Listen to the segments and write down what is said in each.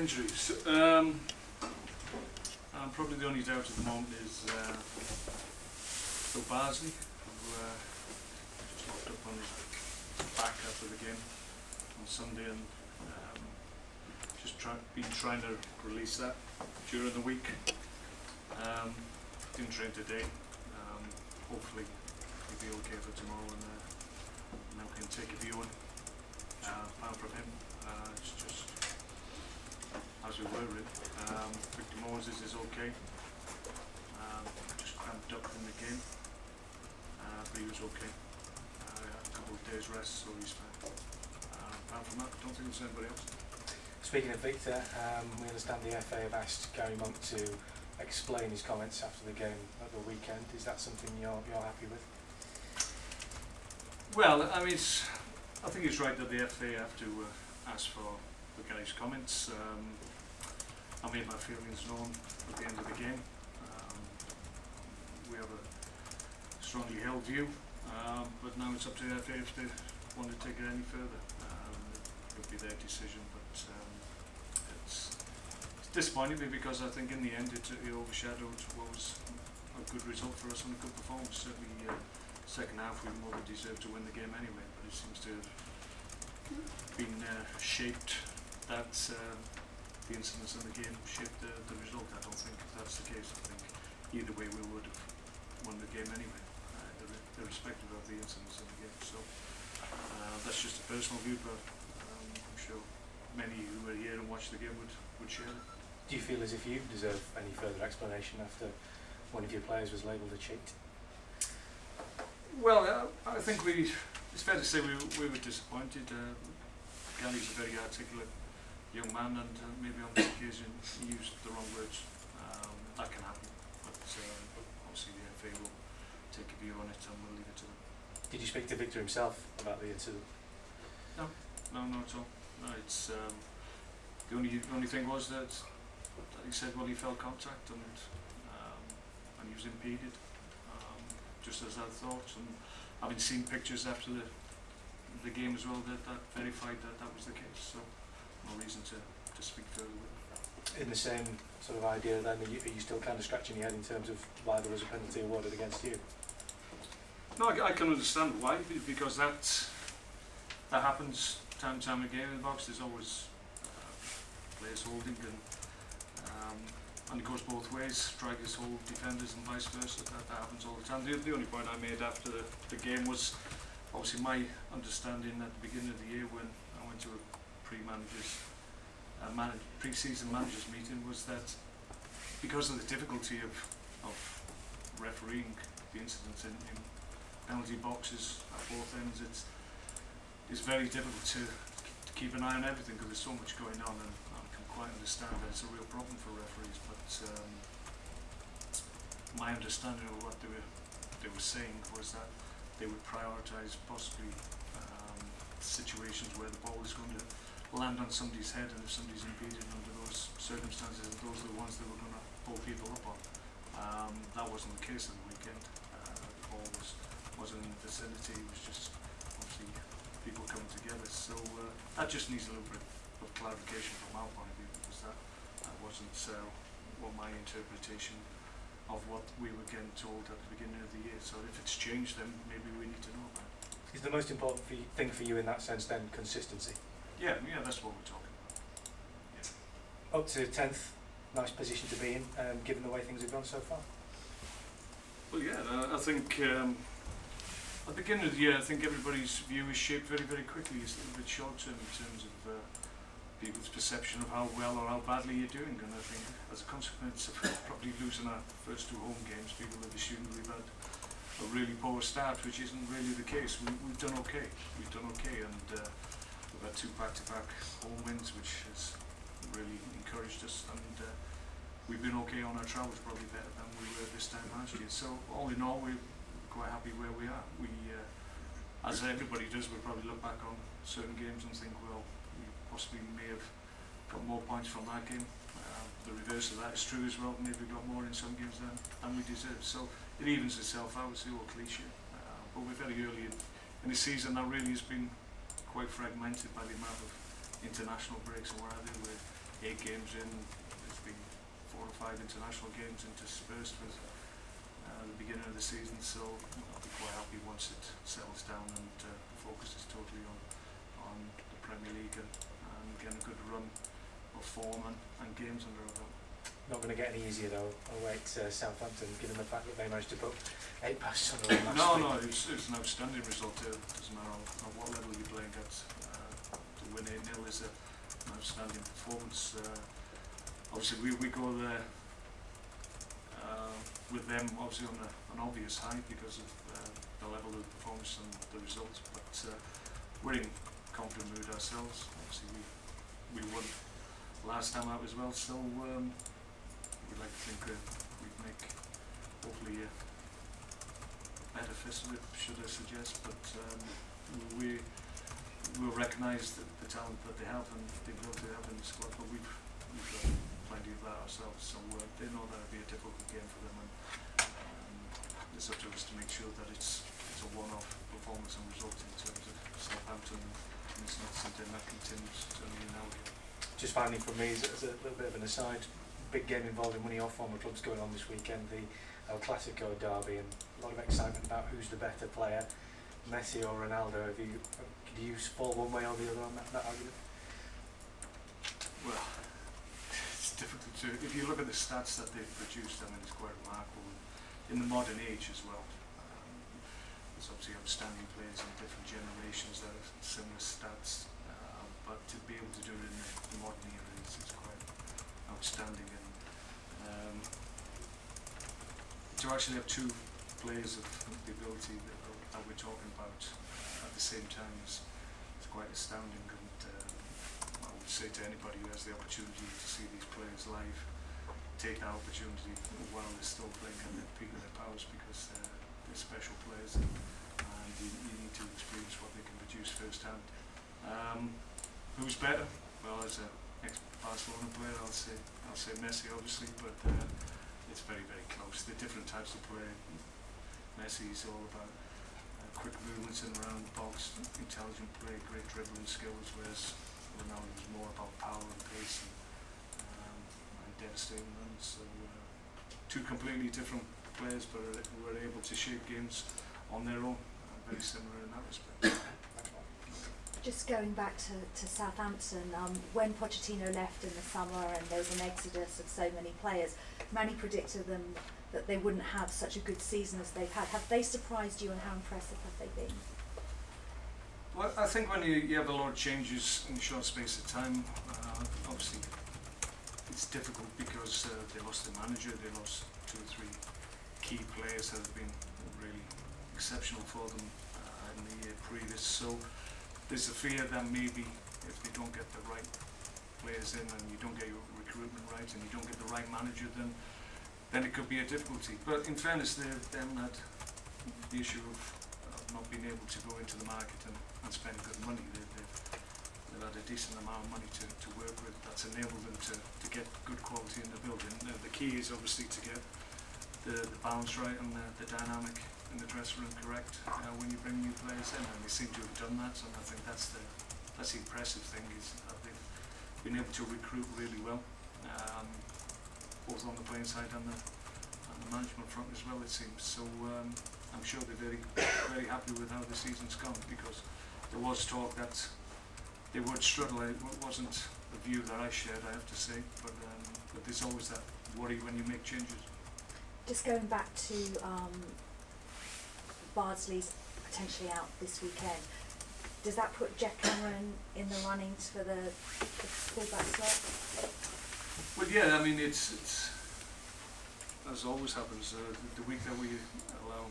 injuries. Probably the only doubt at the moment is Phil Barsley, who just locked up on his back after the game on Sunday, and just been trying to release that during the week. Didn't train today. Hopefully he'll be okay for tomorrow, and now can take a view on. Apart from him, it's just as we were really. Victor Moses is okay. Just cramped up in the game, but he was okay. Had a couple of days rest, so he's fine. Apart from that, I don't think there's anybody else. Speaking of Victor, we understand the FA have asked Gary Monk to explain his comments after the game at the weekend. Is that something you're happy with? Well, I mean, I think it's right that the FA have to ask for Gary's comments. I made my feelings known at the end of the game. We have a strongly held view, but now it's up to the FA if they want to take it any further. It would be their decision, but it's disappointing me because I think in the end it overshadowed what was a good result for us and a good performance. Certainly second half we more than deserved to win the game anyway, but it seems to have been shaped that the incidents in the game shaped the result. I don't think that's the case. I think either way we would have won the game anyway, irrespective of the incidents in the game. So that's just a personal view, but I'm sure many who were here and watched the game would share it. Do you feel as if you deserve any further explanation after one of your players was labelled a cheat? Well, I think it's fair to say we were disappointed. Gary's a very articulate young man, and maybe on this occasion he used the wrong words. That can happen, but obviously the FA will take a view on it and we'll leave it to them. Did you speak to Victor himself about the incident? No, not at all. No, it's the only thing was that he said, well, he felt contact and he was impeded, just as I thought. And having seen pictures after the game as well, that verified that was the case. So no reason to speak further with it. In the same sort of idea then, are you still kind of scratching your head in terms of why there was a penalty awarded against you? No, I can understand why, because that happens time and time again in the box. There's always players holding, and it goes both ways. Strikers hold defenders and vice versa. That happens all the time. The only point I made after the game was obviously my understanding at the beginning of the year when I went to a pre-season managers meeting was that because of the difficulty of refereeing the incidents in penalty boxes at both ends, it's very difficult to keep an eye on everything because there's so much going on, and I can quite understand that it's a real problem for referees. But my understanding of what they were saying was that they would prioritise possibly situations where the ball is going to land on somebody's head, and if somebody's impeded under those circumstances, those are the ones they were going to pull people up on. That wasn't the case on the weekend. The ball wasn't in the vicinity. It was just obviously people coming together. So that just needs a little bit of clarification from our point of view, because that wasn't what my interpretation of what we were getting told at the beginning of the year. So if it's changed, then maybe we need to know about it. Is the most important thing for you in that sense then consistency? Yeah, that's what we're talking about. Yeah. Up to 10th, nice position to be in, given the way things have gone so far. Well, yeah, I think at the beginning of the year, I think everybody's view is shaped very, very quickly. It's a little bit short-term in terms of people's perception of how well or how badly you're doing, and I think as a consequence of probably losing our first two home games, people have assumed we've had a really poor start, which isn't really the case. We've done okay. We've done okay, and we've had two back-to-back home wins, which has really encouraged us, and we've been okay on our travels, probably better than we were this time last year. So all in all, we're quite happy where we are. We, as everybody does, we'll probably look back on certain games and think, well, we possibly may have got more points from that game. The reverse of that is true as well. Maybe we got more in some games than we deserve. So it evens itself out. It's the old cliche. But we're very early in the season. That really has been quite fragmented by the amount of international breaks and what have you. We're 8 games in. There's been 4 or 5 international games interspersed with the beginning of the season, so I'll be quite happy once it settles down and the focus is totally on the Premier League and getting a good run of form and games under our belt. Not going to get any easier though, away at Southampton, given the fact that they managed to put 8 passes on the last week. No, it was an outstanding result. It doesn't matter on what level you're playing at. To win 8-0 is an outstanding performance. Obviously, we go there with them, obviously on an obvious high because of the level of the performance and the results. But we're in confident mood ourselves. Obviously, we won last time out as well, so we'd like to think we'd make hopefully a better fist of it, should I suggest. But we'll recognise the talent that they have and the ability they have in the squad. But we've got plenty of that ourselves, so they know that it'll be a difficult game for them, and it's up to us to make sure that it's a one-off performance and result in terms of Southampton, and it's not something that continues certainly now. Just finally from me, as a little bit of an aside, big game involving one of your former clubs going on this weekend, the El Clasico derby, and a lot of excitement about who's the better player, Messi or Ronaldo. Could you fall one way or the other on that argument? Well, it's difficult to. If you look at the stats that they've produced, I mean, it's quite remarkable in the modern age as well. There's obviously outstanding players in different generations that have similar stats, but to be able to do it in the modern era is quite outstanding. And to actually have 2 players of the ability that we're talking about at the same time is quite astounding. And I would say to anybody who has the opportunity to see these players live, take that opportunity while they're still playing at the peak of their powers, because they're special players, and you need to experience what they can produce firsthand. Who's better? Well, as an ex-Barcelona player, I'll say Messi, obviously, but it's very, very close. They're different types of play. Messi is all about quick movements in and around the box, intelligent play, great dribbling skills, whereas Ronaldo is more about power and pace and devastating runs. So 2 completely different players, but were able to shape games on their own, very similar in that respect. Just going back to Southampton, when Pochettino left in the summer and there was an exodus of so many players, many predicted them that they wouldn't have such a good season as they've had. Have they surprised you, and how impressive have they been? Well, I think when you have a lot of changes in a short space of time, obviously it's difficult because they lost their manager, they lost 2 or 3 key players that have been really exceptional for them in the year previous. So there's a fear that maybe if they don't get the right players in and you don't get your recruitment right and you don't get the right manager, then it could be a difficulty. But in fairness, they haven't had the issue of not being able to go into the market and spend good money. They've had a decent amount of money to work with that's enabled them to get good quality in the building. The key is obviously to get the balance right and the dynamic in the dressing room correct when you bring new players in, and they seem to have done that. And I think that's the impressive thing, is that they've been able to recruit really well, both on the playing side and the management front as well, it seems. So I'm sure they're very, very happy with how the season's gone, because there was talk that they would struggle. It wasn't a view that I shared, I have to say, but there's always that worry when you make changes. Just going back to Bardsley's potentially out this weekend, does that put Jeff Cameron in the running for the fullback slot? Well, yeah, I mean, it's as always happens, the week that we allow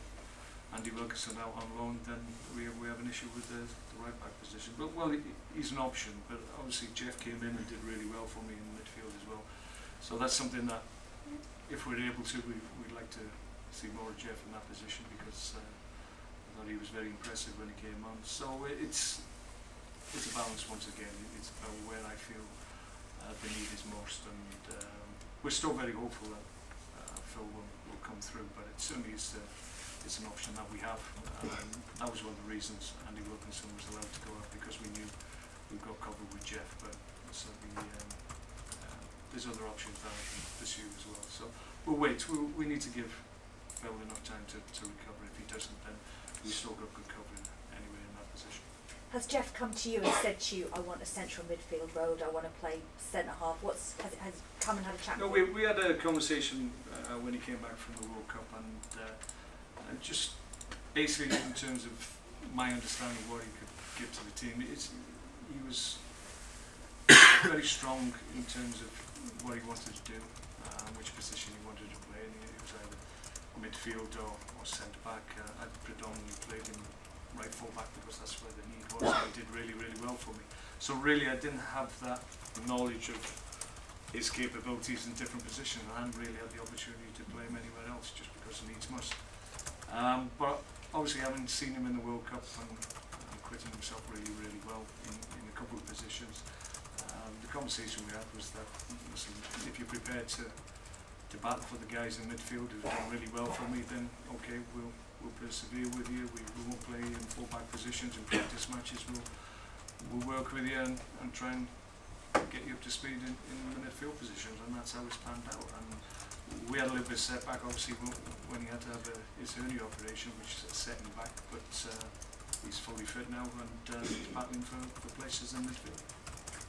Andy Wilkinson out on loan, then we have an issue with the right back position. But well, he's an option, but obviously Jeff came in and did really well for me in midfield as well. So that's something that, if we're able to, we'd like to see more of Jeff in that position, because I thought he was very impressive when he came on. So it's a balance once again. It's about where I feel the need is most, and we're still very hopeful that Phil will come through, but it certainly is it's an option that we have. That was one of the reasons Andy Wilkinson was allowed to go out, because we knew we've got covered with Jeff, but certainly there's other options that I can pursue as well. So we'll wait. We need to give Phil enough time to recover. If he doesn't, then we still got good cover anyway in that position. Has Jeff come to you and said to you, I want a central midfield role, I want to play centre half? Has come and had a chat No, with you? we had a conversation when he came back from the World Cup, and just basically in terms of my understanding of what he could give to the team, he was very strong in terms of what he wanted to do, which position he wanted to play, and it was either midfield or centre back. I predominantly played him right full back because that's where the need was, and he did really, really well for me. So really I didn't have that knowledge of his capabilities in different positions. I hadn't really had the opportunity to play him anywhere else just because needs must. But obviously having seen him in the World Cup and acquitting himself really, really well in a couple of positions, the conversation we had was that, listen, if you're prepared to battle for the guys in midfield who've done really well for me, then okay, we'll persevere with you. We won't play in full-back positions in practice matches. We'll work with you and try and get you up to speed in the midfield positions, and that's how it's panned out. And we had a little bit of setback, obviously, when he had to have his hernia operation, which set him back, but he's fully fit now and he's battling for places in midfield.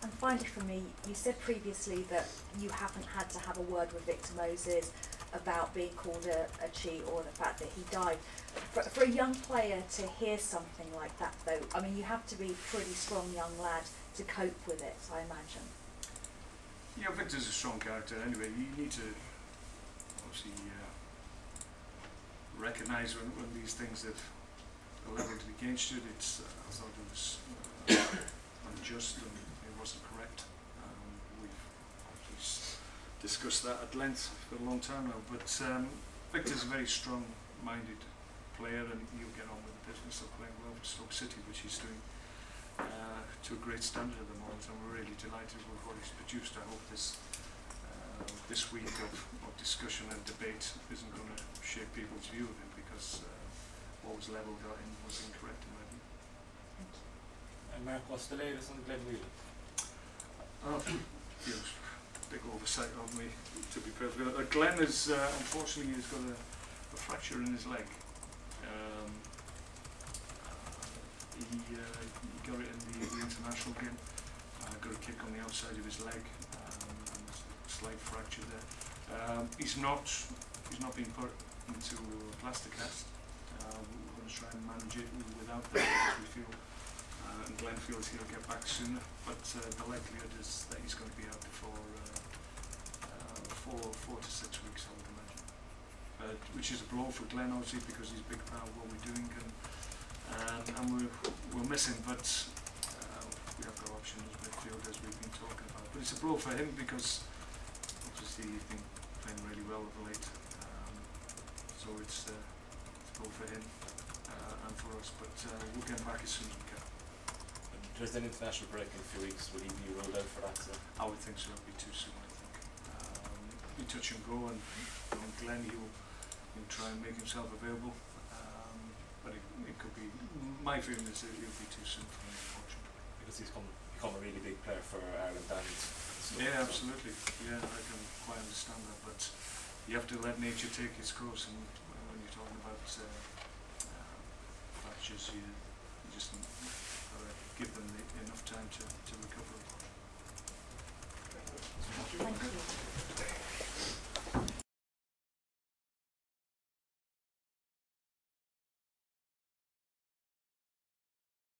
And finally for me, you said previously that you haven't had to have a word with Victor Moses about being called a cheat or the fact that he died. For a young player to hear something like that though, I mean, you have to be a pretty strong young lad to cope with it, I imagine. Yeah, Victor's a strong character anyway. You need to obviously recognise when these things have levelled against you. I thought it was unjust and it wasn't correct. We've obviously discussed that at length for a long time now, but Victor's a very strong-minded player, and he'll get on with the business of playing well for Stoke City, which he's doing to a great standard at the moment, and we're really delighted with what he's produced. I hope this week of discussion and debate isn't going to shape people's view of him, because what was levelled at him was incorrect in my view. Thank you. And Mark, what's the latest on Glenn Whelan? Big oversight on me, to be perfectly honest. Glenn is unfortunately he's got a fracture in his leg. He got it in the international game. Got a kick on the outside of his leg, and a slight fracture there. He's not been put into a plaster cast. We're going to try and manage it without that, because we feel, and Glenn feels he'll get back sooner, but the likelihood is that he's going to be out for 4 to 6 weeks, I would imagine. Which is a blow for Glenn, obviously, because he's a big part of what we're doing, and we'll miss him, but we have got options midfield, as we've been talking about. But it's a blow for him because obviously he's been playing really well of late, so it's a blow for him and for us, but we'll get him back as soon as we can. There's an international break in a few weeks. Will he be ruled out for that? So? I would think so. It'll be too soon, I think. Be touch and go, and Glenn, he'll try and make himself available, but it could be, my feeling is that it'll be too soon for him, unfortunately. Because he's become a really big player for Ireland and yeah, absolutely. Yeah, I can quite understand that, but you have to let nature take its course, and when you're talking about fractures, you just give them the